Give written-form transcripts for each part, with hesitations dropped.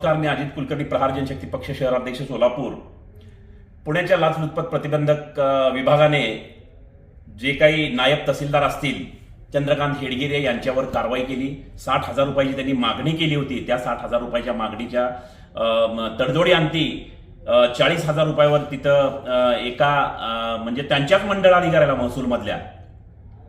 मी अजित कुलकर्णी, प्रहार जनशक्ती पक्ष शहराध्यक्ष सोलापूर. पुण्याच्या लाचलुचपत प्रतिबंधक विभागाने जे काही नायब तहसीलदार असतील चंद्रकांत हेडगिरे यांच्यावर कारवाई केली. 60,000 रुपयाची त्यांनी मागणी केली होती. त्या 60,000 रुपयाच्या मागणीच्या तडजोडी अंती 40,000 रुपयावर तिथं एका म्हणजे त्यांच्याच मंडळ अधिकाऱ्याला महसूलमधल्या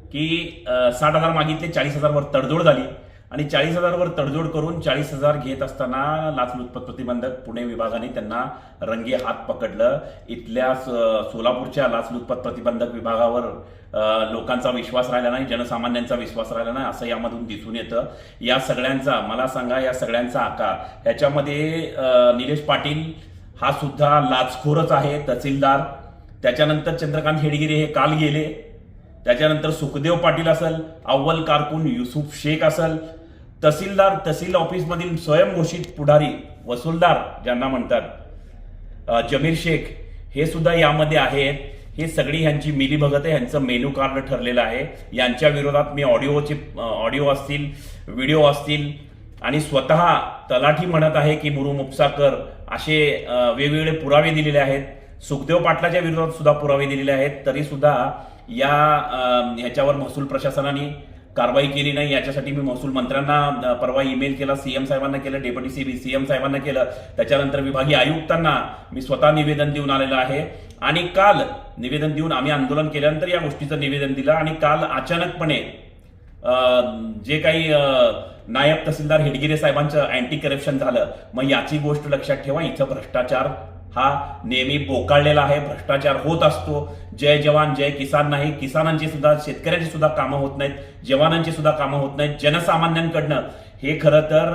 की 60,000 मागितले, 40,000 वर तडजोड झाली आणि 40,000 वर तडजोड करून 40,000 घेत असताना लाचलुचपत प्रतिबंधक पुणे विभागाने त्यांना रंगे हात पकडलं. इथल्या सोलापूरच्या लाचलुचपत प्रतिबंधक विभागावर लोकांचा विश्वास राहिला नाही, जनसामान्यांचा विश्वास राहिला नाही असं यामधून दिसून येतं. या सगळ्यांचा मला सांगा, या सगळ्यांचा आकार ह्याच्यामध्ये निलेश पाटील हा सुद्धा लाचखोरच आहे, तहसीलदार. त्याच्यानंतर चंद्रकांत हेडगिरे हे काल गेले. त्याच्यानंतर सुखदेव पाटील असेल, अव्वल कारकून युसुफ शेख असेल, तहसीलदार, तहसील ऑफिसमधील स्वयंघोषित पुढारी, वसूलदार ज्यांना म्हणतात, जमीर शेख हे सुद्धा यामध्ये आहेत. हे सगळी ह्यांची मिलीभगत आहे, ह्यांचं मेनू कार्ड ठरलेलं आहे. यांच्या विरोधात मी ऑडिओ असतील, व्हिडिओ असतील आणि स्वतः तलाठी म्हणत आहे की मुरुम उपसाकर असे वेगवेगळे पुरावे दिलेले आहेत. सुखदेव पाटलाच्या विरोधात सुद्धा पुरावे दिलेले आहेत. तरी सुद्धा ह्याच्यावर महसूल प्रशासनाने कारवाई केली नाही. याच्यासाठी मी महसूल मंत्र्यांना परवा ईमेल केला, सीएम साहेबांना केलं, डेप्युटी सीएम साहेबांना केलं. त्याच्यानंतर विभागीय आयुक्तांना मी स्वतः निवेदन देऊन आलेलं आहे. आणि काल निवेदन देऊन आम्ही आंदोलन केल्यानंतर या गोष्टीचं निवेदन दिलं. आणि काल अचानकपणे जे काही नायब तहसीलदार हेडगिरे साहेबांचं अँटी करप्शन झालं. मग याची गोष्ट लक्षात ठेवा, इथं भ्रष्टाचार हा नेहमी बोकाळलेला आहे. भ्रष्टाचार होत असतो. जय जवान जय किसान नाही. किसानांची सुद्धा, शेतकऱ्यांची सुद्धा कामं होत नाहीत, जवानांची सुद्धा कामं होत नाहीत. जनसामान्यांकडनं हे खरं तर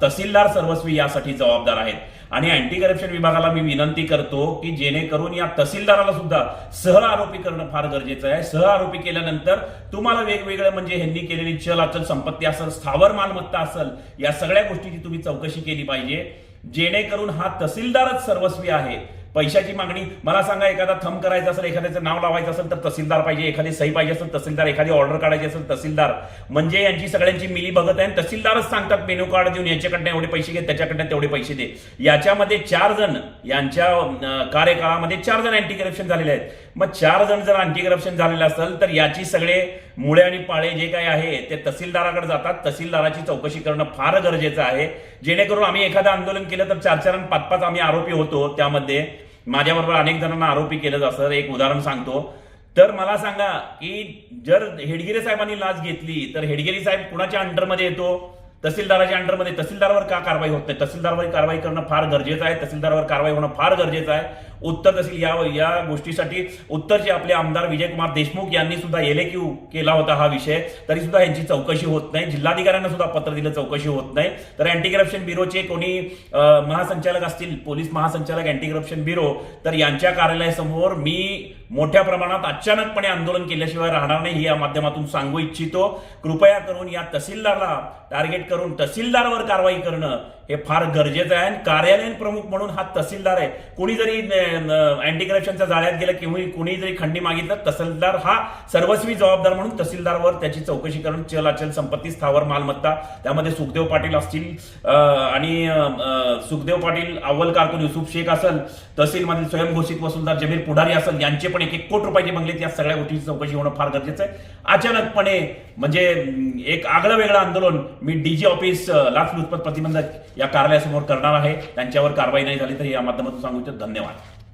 तहसीलदार सर्वस्वी यासाठी जबाबदार आहेत. आणि अँटी करप्शन विभागाला मी विनंती करतो की जेणेकरून या तहसीलदाराला सुद्धा सह आरोपी करणं फार गरजेचं आहे. सह आरोपी केल्यानंतर तुम्हाला वेगवेगळे म्हणजे ह्यांनी केलेली चल अचल संपत्ती असेल, स्थावर मालमत्ता असेल, या सगळ्या गोष्टीची तुम्ही चौकशी केली पाहिजे. जेणेकरून हा तहसीलदारच सर्वस्वी आहे. पैशाची मागणी, मला सांगा, एखादा थंब करायचा असेल, एखाद्याचं नाव लावायचं असेल तर तहसीलदार पाहिजे, एखादी सही पाहिजे असेल तहसीलदार, एखादी ऑर्डर काढायची असेल तहसीलदार. म्हणजे यांची सगळ्यांची मिली बघत आहे. तहसीलदारच सांगतात मेनू कार्ड देऊन याच्याकडनं एवढे पैसे घे, त्याच्याकडनं तेवढे पैसे दे. याच्यामध्ये 4 जण, यांच्या कार्यकाळामध्ये 4 जण अँटी करप्शन झालेले आहेत. मग 4 जण जर अँटी करप्शन झालेले असेल तर याची सगळे मुळे आणि पाळे जे काही आहे ते तहसीलदाराकडे जातात. तहसीलदाराची चौकशी करणं फार गरजेचं आहे. जेणेकरून आम्ही एखादं आंदोलन केलं तर 4-4 आणि 5-5 आम्ही आरोपी होतो. त्यामध्ये माझ्याबरोबर अनेक जणांना आरोपी केलं जातं. एक उदाहरण सांगतो. तर मला सांगा की जर हेडगिरे साहेबांनी लाच घेतली तर हेडगिरे साहेब कुणाच्या अंडरमध्ये येतो? तहसीलदाराच्या अंडरमध्ये. तहसीलदारावर का कारवाई होत नाही? तहसीलदारावर कारवाई करणं फार गरजेचं आहे. तहसीलदारावर कारवाई होणं फार गरजेचं आहे. उत्तर तहसील या गोष्टीसाठी उत्तरचे आपले आमदार विजयकुमार देशमुख यांनी सुद्धा एलएक्यू केला होता हा विषय. तरी सुद्धा यांची चौकशी होत नाही. जिल्हाधिकाऱ्यांना सुद्धा पत्र दिलं, चौकशी होत नाही. तर अँटी करप्शन ब्युरोचे कोणी महासंचालक असतील, पोलीस महासंचालक, अँटी करप्शन ब्युरो, तर यांच्या कार्यालयासमोर मी मोठ्या प्रमाणात अचानकपणे आंदोलन केल्याशिवाय राहणार नाही, हे या माध्यमातून सांगू इच्छितो. कृपया करून या तहसीलदारला टार्गेट करून तहसीलदारवर कारवाई करणं हे फार गरजेचं आहे. कार्यालयीन प्रमुख म्हणून हा तहसीलदार आहे. कोणी जरी अँटी करप्शनच्या जाळ्यात गेलं किंवा कोणी जरी खंडी मागितलं, तहसीलदार हा सर्वस्वी जबाबदार म्हणून तहसीलदारवर त्याची चौकशी करून चल अचल संपत्ती, स्थावर मालमत्ता, त्यामध्ये सुखदेव पाटील असतील आणि सुखदेव पाटील, अव्वल कारकून युसुफ शेख असेल, तहसीलमधील स्वयंघोषित वसूलदार जमीर पुढारी असेल, यांचे पण 1-1 कोटी रुपयाचे बंगले, या सगळ्या गोष्टीची चौकशी होणं फार गरजेचं आहे. अचानकपणे म्हणजे एक आगळं वेगळं आंदोलन मी डीजी ऑफिस लाचलुचपत प्रतिबंधक या कार्यालयासमोर करणार आहे. त्यांच्यावर कारवाई नाही झाली तर या माध्यमातून सांगू इच्छितो. धन्यवाद.